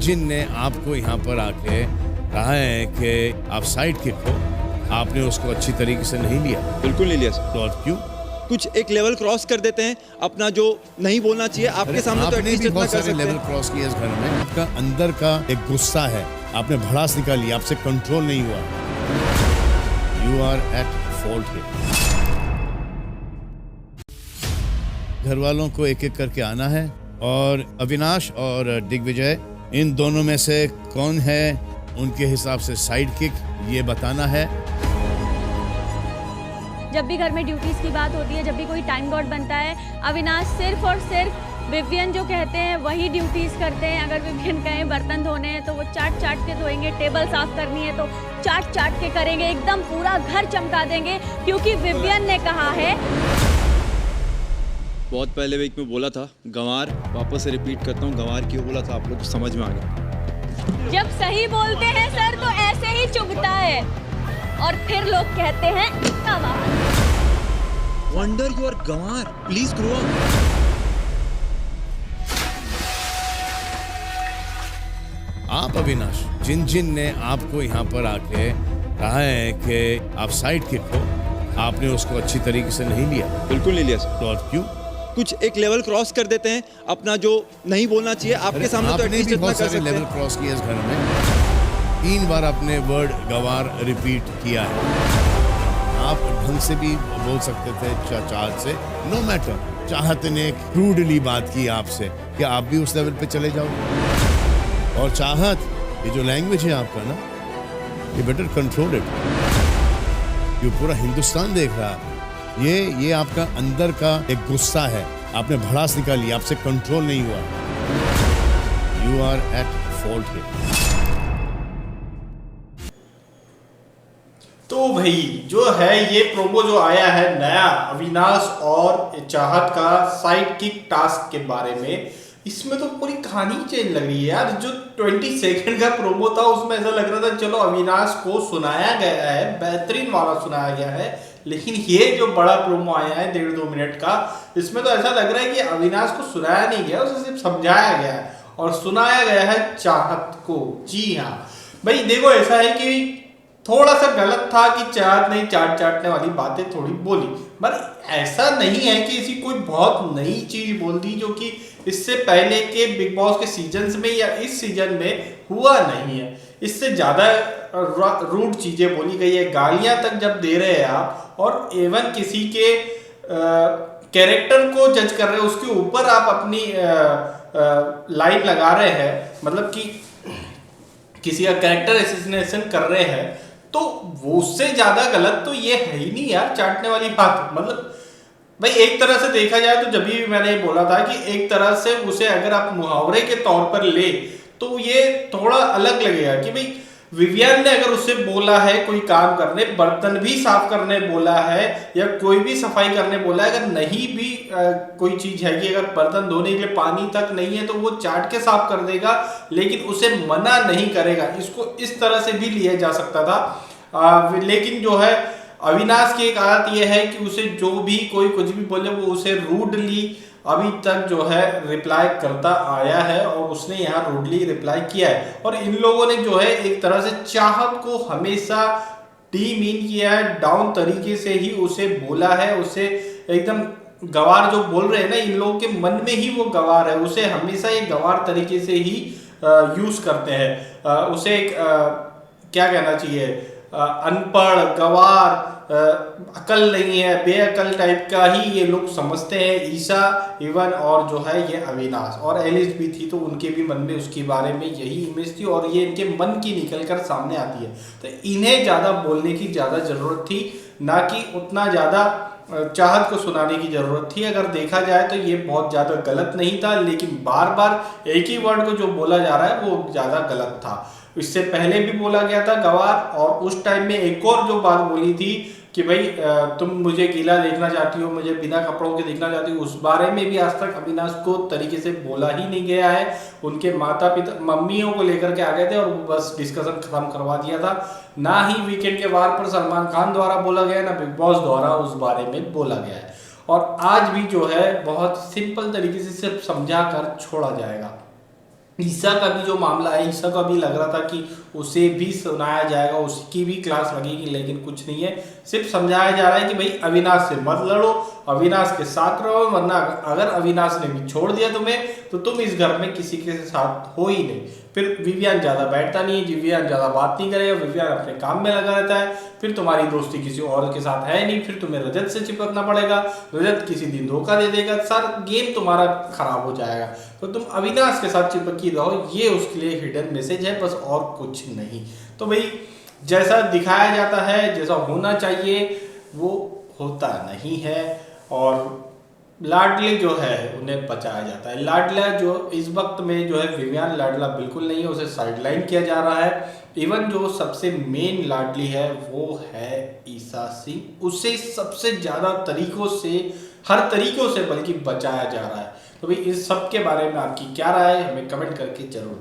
जिन ने आपको यहाँ पर आके कहा है कि आप साइड किक हो, आपने उसको अच्छी तरीके से नहीं लिया। बिल्कुल नहीं लिया सर। तो और क्यों? कुछ एक लेवल क्रॉस कर देते हैं अपना, जो नहीं बोलना चाहिए आपके सामने, तो आपने एटलीस्ट भी इतना बहुत कर सारे सकते लेवल हैं। क्रॉस किए इस घर में। आपका अंदर का एक गुस्सा है, आपने भड़ास निकाली, आपसे कंट्रोल नहीं हुआ। यू आर एट फॉल्ट है। घर वालों को एक एक करके आना है और अविनाश और दिग्विजय, इन दोनों में से कौन है उनके हिसाब से साइड किक, ये बताना है। जब भी घर में ड्यूटीज की बात होती है, जब भी कोई टाइम गॉड बनता है, अविनाश सिर्फ और सिर्फ विवियन जो कहते हैं वही ड्यूटीज करते हैं। अगर विवियन कहें बर्तन धोने हैं तो वो चाट चाट के धोएंगे, टेबल साफ करनी है तो चाट चाट के करेंगे, एकदम पूरा घर चमका देंगे, क्योंकि विवियन ने कहा है। बहुत पहले वीक में बोला था गंवार, वापस से रिपीट करता हूँ, गंवार क्यों बोला था आप लोग समझ में आ गया। जब सही बोलते हैं सर तो ऐसे ही चुभता है और फिर लोग कहते हैं गंवार। Wonder you are Ganwar, please grow up. आप अविनाश, जिन जिन ने आपको यहाँ पर आके कहा है कि आप साइड किक हो, आपने उसको अच्छी तरीके से नहीं लिया। बिल्कुल नहीं लिया सर। तो और क्यों? कुछ एक लेवल क्रॉस कर देते हैं अपना, जो नहीं बोलना चाहिए आपके सामने, तो आपने एटलीस्ट भी इतना बहुत कर सारे सकते लेवल हैं। क्रॉस किए इस घर में। 3 बार आपने वर्ड गंवार रिपीट किया है। आप ढंग से भी बोल सकते थे चाहत से, नो मैटर। चाहत ने क्रूडली बात की आपसे कि आप भी उस लेवल पे चले जाओ। और चाहत, ये जो लैंग्वेज है आपका ना, ये बेटर कंट्रोल इट। ये पूरा हिंदुस्तान देख रहा है। ये आपका अंदर का एक गुस्सा है, आपने भड़ास निकाली, आपसे कंट्रोल नहीं हुआ। यू आर एट फॉल्ट है। तो भाई जो है ये प्रोमो जो आया है नया अविनाश और चाहत का साइड किक टास्क के बारे में, इसमें तो पूरी कहानी चेंज लग रही है यार। जो 20 सेकंड का प्रोमो था उसमें ऐसा लग रहा था चलो अविनाश को सुनाया गया है, बेहतरीन वाला सुनाया गया है, लेकिन ये जो बड़ा प्रोमो आया है 1.5-2 मिनट का, इसमें तो ऐसा लग रहा है कि अविनाश को सुनाया नहीं गया, उसे सिर्फ समझाया गया है और सुनाया गया है चाहत को। जी हाँ भाई, देखो ऐसा है कि थोड़ा सा गलत था कि चाहत ने चाट चाटने वाली बातें थोड़ी बोली, पर ऐसा नहीं है कि इसी कोई बहुत नई चीज बोल दी जो कि इससे पहले के बिग बॉस के सीजन्स में या इस सीजन में हुआ नहीं है। इससे ज्यादा रूड चीजें बोली गई है, गालियां तक जब दे रहे हैं आप, और एवन किसी के कैरेक्टर को जज कर रहे हैं, उसके ऊपर आप अपनी लाइन लगा रहे हैं, मतलब कि किसी का कैरेक्टर एसेसिनेशन कर रहे हैं, तो वो उससे ज्यादा गलत तो ये है ही नहीं यार चाटने वाली बात। मतलब भाई एक तरह से देखा जाए तो जब भी मैंने बोला था कि एक तरह से उसे अगर आप मुहावरे के तौर पर ले तो ये थोड़ा अलग लगेगा कि भाई विवियन ने अगर उससे बोला है कोई काम करने, बर्तन भी साफ करने बोला है या कोई भी सफाई करने बोला है, अगर नहीं भी कोई चीज है कि अगर बर्तन धोने के लिए पानी तक नहीं है तो वो चाट के साफ कर देगा, लेकिन उसे मना नहीं करेगा। इसको इस तरह से भी लिया जा सकता था। लेकिन जो है अविनाश की एक आदत यह है कि उसे जो भी कोई कुछ भी बोले वो उसे रूडली अभी तक जो है रिप्लाई करता आया है, और उसने यहाँ रूडली रिप्लाई किया है। और इन लोगों ने जो है एक तरह से चाहत को हमेशा डीमीन किया है, डाउन तरीके से ही उसे बोला है, उसे एकदम गवार जो बोल रहे हैं ना, इन लोगों के मन में ही वो गवार है, उसे हमेशा एक गवार तरीके से ही यूज करते हैं। उसे एक क्या कहना चाहिए, अनपढ़, गवार, अकल नहीं है, बेअकल टाइप का ही ये लोग समझते हैं। ईशा इवन और जो है ये अविनाश और एलिस भी थी, तो उनके भी मन में उसके बारे में यही इमेज थी और ये इनके मन की निकल कर सामने आती है। तो इन्हें ज़्यादा बोलने की ज़्यादा ज़रूरत थी, ना कि उतना ज़्यादा चाहत को सुनाने की ज़रूरत थी। अगर देखा जाए तो ये बहुत ज़्यादा गलत नहीं था, लेकिन बार बार एक ही वर्ड को जो बोला जा रहा है वो ज़्यादा गलत था। इससे पहले भी बोला गया था गवार, और उस टाइम में एक और जो बात बोली थी कि भाई तुम मुझे गीला देखना चाहती हो, मुझे बिना कपड़ों के देखना चाहती हो, उस बारे में भी आज तक अविनाश को तरीके से बोला ही नहीं गया है। उनके माता पिता मम्मियों को लेकर के आ गए थे और वो बस डिस्कशन खत्म करवा दिया था। ना ही वीकेंड के वार पर सलमान खान द्वारा बोला गया, ना बिग बॉस द्वारा उस बारे में बोला गया है। और आज भी जो है बहुत सिंपल तरीके से सिर्फ समझा कर छोड़ा जाएगा। ईसा का भी जो मामला है, ईसा का भी लग रहा था कि उसे भी सुनाया जाएगा, उसकी भी क्लास लगेगी, लेकिन कुछ नहीं है। सिर्फ समझाया जा रहा है कि भाई अविनाश से मत लड़ो, अविनाश के साथ रहो, वरना अगर अविनाश ने भी छोड़ दिया तुम्हें तो तुम इस घर में किसी के साथ हो ही नहीं। फिर विवियान ज़्यादा बैठता नहीं है, विवियान ज़्यादा बात नहीं करेगा, विवियान अपने काम में लगा रहता है। फिर तुम्हारी दोस्ती किसी और के साथ है नहीं, फिर तुम्हें रजत से चिपकना पड़ेगा, रजत किसी दिन धोखा दे देगा, सारा गेम तुम्हारा खराब हो जाएगा। तो तुम अविनाश के साथ चिपकी रहो, ये उसके लिए हिडन मैसेज है, बस और कुछ नहीं। तो भाई जैसा दिखाया जाता है, जैसा होना चाहिए वो होता नहीं है, और लाडले जो है उन्हें बचाया जाता है। लाडला जो इस वक्त में जो है विवियान लाडला बिल्कुल नहीं है, उसे साइडलाइन किया जा रहा है। इवन जो सबसे मेन लाडली है वो है ईसा सिंह, उसे सबसे ज़्यादा तरीकों से, हर तरीकों से बल्कि बचाया जा रहा है। तो भाई इस सब के बारे में आपकी क्या राय है, हमें कमेंट करके जरूर बताएं।